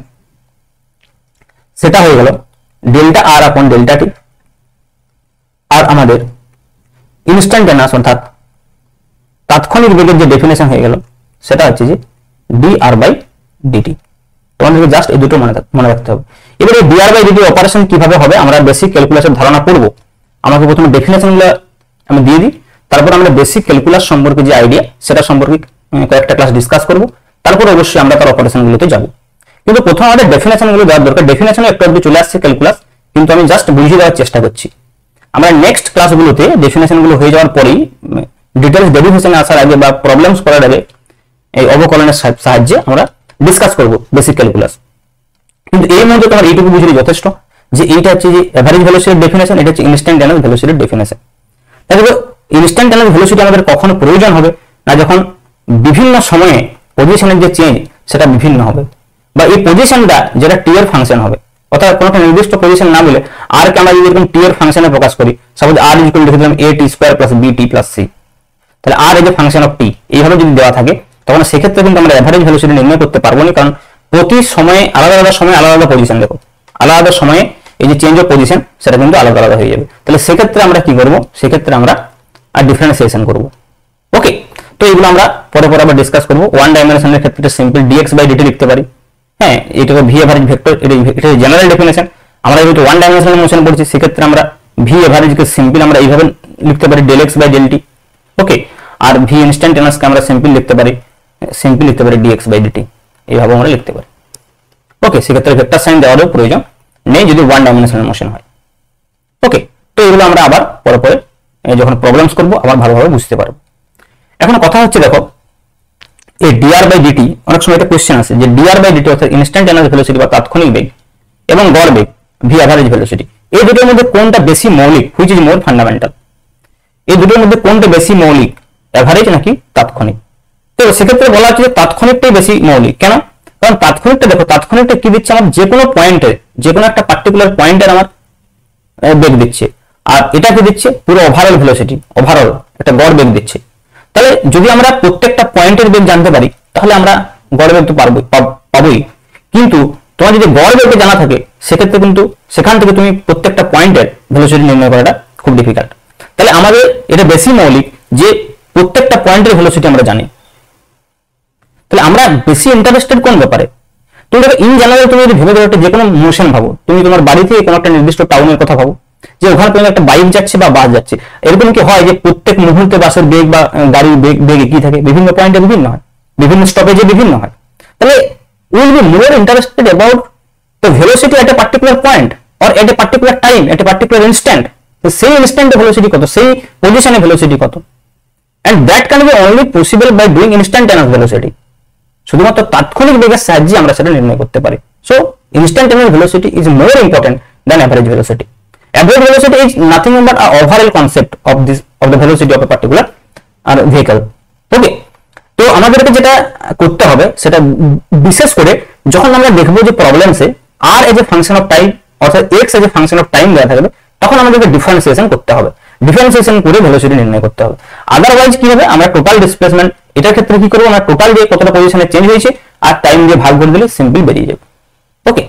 সেটা হয়ে গেল ডেল্টা আর আপন ডেল্টা টি, আর আমাদের ইনস্ট্যান্টেনিয়াস অর্থাৎ তাৎক্ষণিক বেগের যে ডেফিনেশন হয়ে গেল সেটা হচ্ছে যে dr by dt। তোমাদেরকে জাস্ট এই দুটো মনে রাখতে হবে। এবার এই dr by dt অপারেশন কিভাবে হবে আমরা বেসিক ক্যালকুলাসের ধারণা পড়বো। আমাকে প্রথমে ডেফিনেশনগুলো আমি দিয়ে দিই, তারপর আমরা বেসিক ক্যালকুলাস সম্পর্কে যে আইডিয়া সেটা সম্পর্কে কয়েকটা ক্লাস ডিসকাস করব, তারপর অবশ্যই আমরা তার অপারেশনগুলোতে যাব। কিন্তু প্রথমে আমাদের ডেফিনেশনগুলো দেওয়ার দরকার। ডেফিনেশনে একটু অবধি চলে আসছে ক্যালকুলাস, কিন্তু আমি জাস্ট বুঝিয়ে দেওয়ার চেষ্টা করছি। আমরা নেক্সট ক্লাসগুলোতে ডেফিনেশনগুলো হয়ে যাওয়ার পরেই ডিটেলস ডেরিভেশনে আসার আগে বা প্রবলেমস করার আগে এই অবকলনের সাহায্যে আমরা ডিসকাস করব বেসিক ক্যালকুলাস। কিন্তু এই মুহূর্তে তোমার এইটুকু বুঝলে যথেষ্ট যে এইটা হচ্ছে যে এভারেজ ভেলোসিটির ডেফিনেশন, এটা হচ্ছে ইনস্ট্যান্টেনিয়াস ভেলোসিটির ডেফিনেশন। তাহলে ইনস্ট্যান্টেনিয়াস ভেলোসিটি আমাদের কখনো প্রয়োজন হবে না যখন বিভিন্ন সময়ে পজিশনের যে চেঞ্জ সেটা বিভিন্ন হবে, বা এই পজিশনটা যেটা টি এর ফাংশন হবে, অর্থাৎ কোনো একটা নির্দিষ্ট পজিশন না বলে আর কে আমরা যদি এরকম টি এর ফাংশনে প্রকাশ করি, সাপোজ আর ইকুয়াল লিখে দিলাম a t square plus b t plus c, তাহলে আর এজ এ ফাংশন অফ টি এইভাবে যদি দেওয়া থাকে তখন সেক্ষেত্রে কিন্তু আমরা এভারেজ ভেলোসিটি নির্ণয় করতে পারবো না, কারণ প্রতি সময়ে আলাদা সময়ে আলাদা পজিশন, দেখো আলাদা সময়ে এই যে চেঞ্জ অফ পজিশন সেটা কিন্তু আলাদা হয়ে যাবে। তাহলে সেক্ষেত্রে আমরা কি করবো, সেক্ষেত্রে আমরা আর ডিফারেন্সিয়েশন করবো। ওকে, তো এগুলো আমরা পরে আবার ডিসকাস করবো। ওয়ান ডাইমেনশনের ক্ষেত্রে সিম্পল dx বাই dt লিখতে পারি। হ্যাঁ, এটাকে ভি এভারেজ ভেক্টর, এটা জেনারেল ডেফিনেশন। আমরা যেহেতু ওয়ান ডাইমেনশনাল মোশন পড়ছি সেক্ষেত্রে আমরা ভি এভারেজকে সিম্পল আমরা এইভাবে লিখতে পারি del x by del t। Okay, আর ভি ইনস্ট্যান্টেনিয়াসকে আমরা সিম্পল লিখতে পারি dx বাই dt, এইভাবে আমরা লিখতে পারি। ওকে, সেক্ষেত্রে ভেক্টর সাইন দেওয়ারও প্রয়োজন নেই যদি ওয়ান ডাইমেনশনাল মোশন হয়। ওকে, তো এগুলো আমরা আবার পরে যখন প্রবলেমস করবো আবার ভালোভাবে বুঝতে পারবো। এখন কথা হচ্ছে দেখো এই dr বাই dt, অনেক সময় একটা কোশ্চেন আছে যে dr বাই dt অর্থাৎ ইনস্ট্যান্টেনিয়াস ভেলোসিটি বা তাৎক্ষণিক বেগ এবং গড় বেগ ভি এভারেজ ভেলোসিটি, এই দুটোর মধ্যে কোনটা বেশি মৌলিক, হুইচ ইজ মোর ফান্ডামেন্টাল? এই দুটোর মধ্যে কোনটা বেশি মৌলিক, এভারেজ নাকি তাৎক্ষণিক? তো সেক্ষেত্রে বলা হচ্ছে যে তাৎক্ষণিকটাই বেশি মৌলিক। কেন? কারণ তাৎক্ষণিকটা দেখো, তাৎক্ষণিকটা কি দিচ্ছে আমার যে কোনো পয়েন্টে, যে কোনো একটা পার্টিকুলার পয়েন্টের আমার বেগ দিচ্ছে, আর এটা কি দিচ্ছে পুরো ওভারঅল ভেলোসিটি, ওভারঅল একটা গড় বেগ দিচ্ছে। তাহলে যদি আমরা প্রত্যেকটা পয়েন্টের বেগ জানতে পারি তাহলে আমরা গড় বেগ তো পাবোই, কিন্তু তোমার যদি গড় বেগ জানা থাকে সেক্ষেত্রে কিন্তু সেখান থেকে তুমি প্রত্যেকটা পয়েন্টের ভেলোসিটি নির্ণয় করাটা খুব ডিফিকাল্ট। তাহলে আমাদের এটা বেশি মৌলিক যে প্রত্যেকটা পয়েন্টের ভেলোসিটি আমরা জানি। তাহলে আমরা বেশি ইন্টারেস্টেড কোন ব্যাপারে? তুমি দেখো ইন জেনারেল তুমি যদি ভেবে দেখো যে কোনো মোশন ভাবো, তুমি তোমার বাড়ি থেকে কোনো একটা নির্দিষ্ট টাউনের কথা ভাবো, যে ওখানে তুমি একটা বাইক যাচ্ছে বা বাস যাচ্ছে, এরকম কি হয় যে প্রত্যেক মুহূর্তে বাসের বেগ বা গাড়ির বেগ কি থাকে, বিভিন্ন পয়েন্টে বিভিন্ন হয়, বিভিন্ন স্টপেজে বিভিন্ন হয়। তাহলে will be more interested about the velocity at a particular point or at a particular time, at a particular instant. সেই ইনস্ট্যান্টে ভেলোসিটি কত, সেই পজিশনে ভেলোসিটি কত, and that can be only possible by doing instantaneous velocity। শুধুমাত্র তাৎক্ষণিক বেগের সাহায্যে আমরা সেটা নির্ণয় করতে পারি। So instantaneous velocity is more important than average velocity. Average velocity is nothing but an overall concept of the velocity of a particular vehicle. ওকে, তো আমাদেরকে যেটা করতে হবে সেটা বিশেষ করে যখন আমরা দেখবো যে প্রবলেমসে r as a function of time অর্থাৎ x as a function of time দেওয়া থাকবে, তখন আমাদেরকে ডিফারেন্সিয়েশন করতে হবে, ডিফারেন্সিয়েশন করে ভেলোসিটি নির্ণয় করতে হবে। আদারওয়াইজ কি হবে, আমরা টোটাল ডিসপ্লেসমেন্ট এটার ক্ষেত্রে কি করবো, আমরা টোটাল দিয়ে কতটা পজিশনে চেঞ্জ হয়েছে আর টাইম দিয়ে ভাগ করে দিলে সিম্পল বেরিয়ে যাবে। ওকে,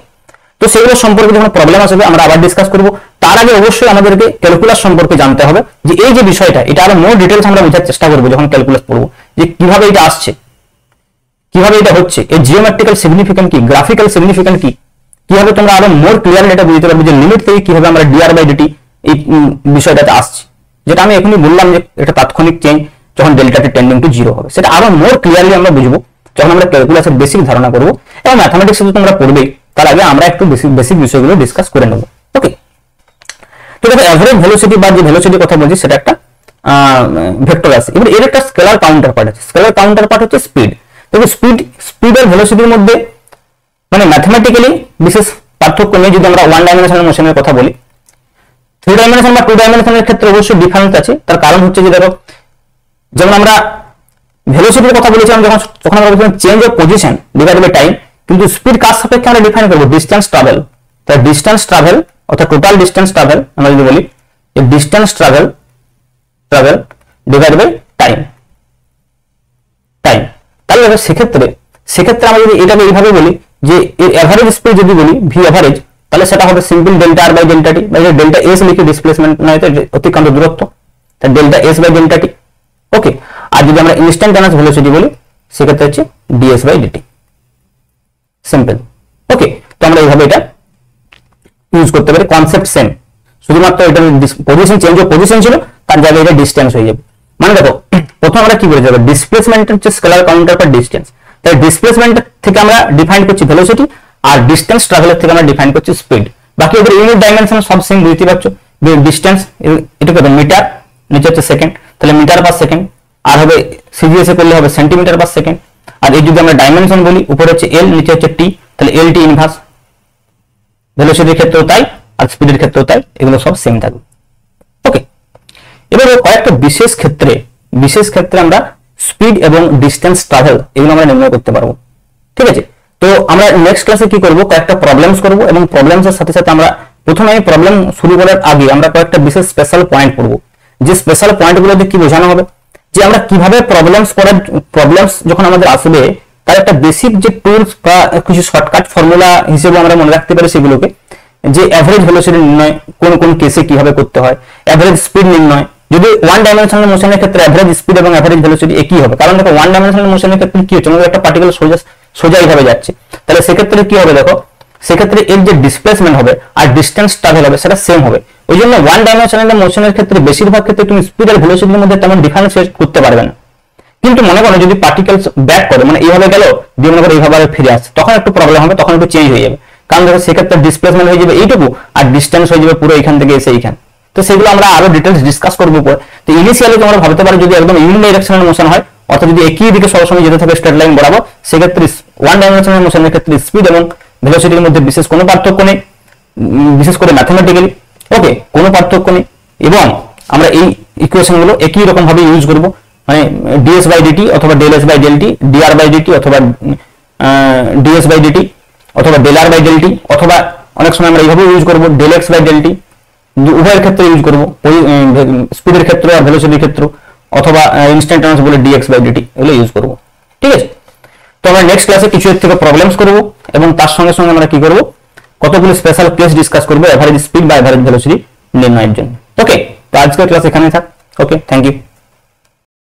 তো সেগুলো সম্পর্কে যখন প্রবলেম আসবে আমরা আবার ডিসকাস করব। তার আগে অবশ্যই আমাদেরকে ক্যালকুলাস সম্পর্কে জানতে হবে, যে এই যে বিষয়টা এটা আরো মোর ডিটেলস আমরা বোঝার চেষ্টা করবো যখন ক্যালকুলাস পড়বো, যে কিভাবে এটা আসছে, কিভাবে এটা হচ্ছে, এর জিওমেট্রিক্যাল সিগনিফিকেন্ট কি, গ্রাফিক্যাল সিগনিফিকেন্ট কি, কিভাবে তোমরা আরো মোর ক্লিয়ারলি এটা বুঝতে পারবে যে লিমিট থেকে কিভাবে আমরা ডিআর বাই ডিটি এই বিষয়টাতে আসছি, যেটা আমি এখনই বললাম যে এটা তাৎক্ষণিক চেঞ্জ যখন ডেল্টাটি টেন্ডিং টু জিরো হবে, সেটা আরো মোর ক্লিয়ারলি আমরা বুঝবো যখন আমরা ক্যালকুলাসের বেসিক ধারণা করবো। এবং ম্যাথমেটিক্স যদি তোমরা পড়বে তার আগে আমরা একটু বেসিক বিষয়গুলো ডিসকাস করে নেবো। ওকে, তো দেখো এভারেজ ভেলোসিটি বা যে ভেলোসিটির কথা বলছি সেটা একটা ভেক্টর রাশি। এবার এর একটা স্কেলার কাউন্টার পার্ট আছে, স্কেলার কাউন্টার পার্ট হচ্ছে স্পিড। দেখো স্পিড আর ভেলোসিটির মধ্যে মানে ম্যাথমেটিক্যালি বিশেষ পার্থক্য নেই যদি আমরা ওয়ান ডাইমেনশনাল মোশনের কথা বলি। থ্রি ডাইমেনশন বা টু ডাইমেনশনের ক্ষেত্রে অবশ্যই ডিফারেন্স আছে। তার কারণ হচ্ছে যে দেখো, যেমন আমরা ভেলোসিটির কথা বলেছিলাম যখন আমরা বলছিলাম change of position divide by time, কিন্তু স্পিড কার সাপেক্ষে আমরা ডিফাইন করবো ডিস্টেন্স ট্রাভেল। তাই ডিস্টেন্স ট্রাভেল অর্থাৎ টোটাল ডিস্টেন্স ট্রাভেল আমরা যদি বলি distance travel divide by time. তাহলে সেক্ষেত্রে আমরা যদি এটাকে এইভাবে বলি যে এর এভারেজ স্পিড যদি বলি ভি এভারেজ, তাহলে সেটা হবে simple delta R by delta t, বা ডেল্টা এস লিখি ডিসপ্লেসমেন্ট নয় তো অতিক্রান্ত দূরত্ব, তাই ডেল্টা এস বাই ডেল্টা টি। ওকে, আর যদি আমরা ইনস্ট্যান্টানিয়াস ভেলোসিটি বলি সেক্ষেত্রে হচ্ছে ডিএস বাই ডিটি, সিম্পল। ওকে, তো আমরা এইভাবে এটা ইউজ করতে পারি, কনসেপ্ট সেম, শুধুমাত্র এটা পজিশন চেঞ্জ অফ পজিশন ছিল, তার জায়গায় এটা ডিস্টেন্স হয়ে যাবে। মানে দেখো প্রথম আমরা কি বলে যাবো, ডিসপ্লেসমেন্ট হচ্ছে স্কেলার কাউন্টার পার ডিস্টেন্স, তাই ডিসপ্লেসমেন্ট থেকে আমরা ডিফাইন করছি ভেলোসিটি, আর ডিস্টেন্স ট্রাভেলের থেকে আমরা ডিফাইন করছি স্পিড। বাকি ওদের ইউনিট ডাইমেনশন সব সেম বুঝতে পারছো, ডিস্টেন্স এটা কত মিটার, নিচে হচ্ছে সেকেন্ড, তাহলে মিটার পার সেকেন্ড, আর হবে সিজিএস এ করলে হবে সেন্টিমিটার পার সেকেন্ড। আর এই যদি আমরা ডাইমেনশন বলি উপরে হচ্ছে এল নিচে হচ্ছে টি, তাহলে এল টি ইনভার্স। ভেলোসিটির ক্ষেত্রেও তাই আর স্পিডের ক্ষেত্রেও তাই, এগুলো সব সেম থাকবে। ওকে, এবার কয়েকটা বিশেষ ক্ষেত্রে আমরা স্পিড এবং ডিস্টেন্স ট্রাভেল এগুলো আমরা নির্ণয় করতে পারবো। ঠিক আছে, তো আমরা নেক্সট ক্লাসে কি করব, কয়েকটা প্রবলেমস করব, এবং প্রবলেমসের সাথে সাথে আমরা প্রথমে এই প্রবলেম শুরু করার আগে আমরা কয়েকটা বিশেষ স্পেশাল পয়েন্ট পড়ব। যে স্পেশাল পয়েন্টগুলোতে কি বোঝানো হবে, যে আমরা কিভাবে প্রবলেমস যখন আমাদের আসবে তার একটা বেসিক যে টুলস বা কিছু শর্টকাট ফর্মুলা হিসেবে আমরা মনে রাখতে পারি সেগুলোকে, যে অ্যাভারেজ ভেলোসিটি নির্ণয় কোন কোন কেসে কিভাবে করতে হয়, অ্যাভারেজ স্পিড নির্ণয়, যদি ওয়ান ডাইমেনশনাল মোশনের ক্ষেত্রে অ্যাভারেজ স্পিড এবং অ্যাভারেজ ভেলোসিটি একই হবে, কারণ দেখো ওয়ান ডাইমেনশনাল মোশনের ক্ষেত্রে কি হচ্ছে, আমাদের একটা পার্টিকুলার সোজা এইভাবে যাচ্ছে, তাহলে সেক্ষেত্রে কি হবে দেখো, সেক্ষেত্রে এর যে ডিসপ্লেসমেন্ট হবে আর ডিস্টেন্স ট্রাভেল হবে সেটা সেম হবে। ওই জন্য ওয়ান ডাইমেনশনাল মোশনের ক্ষেত্রে বেশিরভাগ ক্ষেত্রে তুমি স্পিড আর ভেলোসিটির মধ্যে তেমন ডিফারেন্সিয়েট করতে পারবে না। কিন্তু মনে করো যদি পার্টিকেলস ব্যাক করে, মানে এইভাবে গেল দিয়ে মনে করো এইভাবে ফিরে আসছে, তখন একটু প্রবলেম হবে, তখন একটু চেঞ্জ হয়ে যাবে, কারণ দেখো সেক্ষেত্রে ডিসপ্লেসমেন্ট হয়ে যাবে এইটুকু আর ডিস্টেন্স হয়ে যাবে পুরো এখান থেকে এসে এইখান। তো সেগুলো আমরা আরো ডিটেলস ডিসকাস করবো পরে। তো ইনিশিয়ালি তোমরা ভাবতে পারো যদি একদম ইউনি ডাইরেকশনাল মোশন হয় অর্থাৎ যদি একই দিকে সবসময় যেতে থাকে স্ট্রেট লাইন বরাবর, সেক্ষেত্রে ওয়ান ডাইমেনশনাল মোশনের ক্ষেত্রে স্পিড এবং ভেলোসিটির মধ্যে বিশেষ কোনো পার্থক্য নেই, বিশেষ করে ম্যাথমেটিক্যালি। ওকে, কোনো পার্থক্য নেই, এবং আমরা এই ইকুয়েশন গুলো একই রকম ভাবে ইউজ করবো, মানে ডিএস বাই ডিটি অথবা del S by del T, DR by DT অথবা ডিএস বাই ডিটি অথবা del R by del T, অথবা অনেক সময় আমরা এইভাবে ইউজ করবো del X by del T, উভয়ের ক্ষেত্রে ইউজ করবো, স্পিডের ক্ষেত্রে আর ভেলোসিটির ক্ষেত্রে, অথবা ইনস্ট্যান্টানিয়াস বলে ডিএক্স বাই ডিটি এগুলো ইউজ করবো। ঠিক আছে, তো আমরা নেক্সট ক্লাসে কিছু এর থেকে প্রবলেমস করবো, এবং তার সঙ্গে সঙ্গে আমরা কি করবো, কতগুলো স্পেশাল কেস ডিসকাস করবো এভারেজ স্পিড বা এভারেজ ভেলোসিটি নির্ণয়ের জন্য। ওকে, তো আজকের ক্লাস এখানেই থাক। ওকে, থ্যাংক ইউ।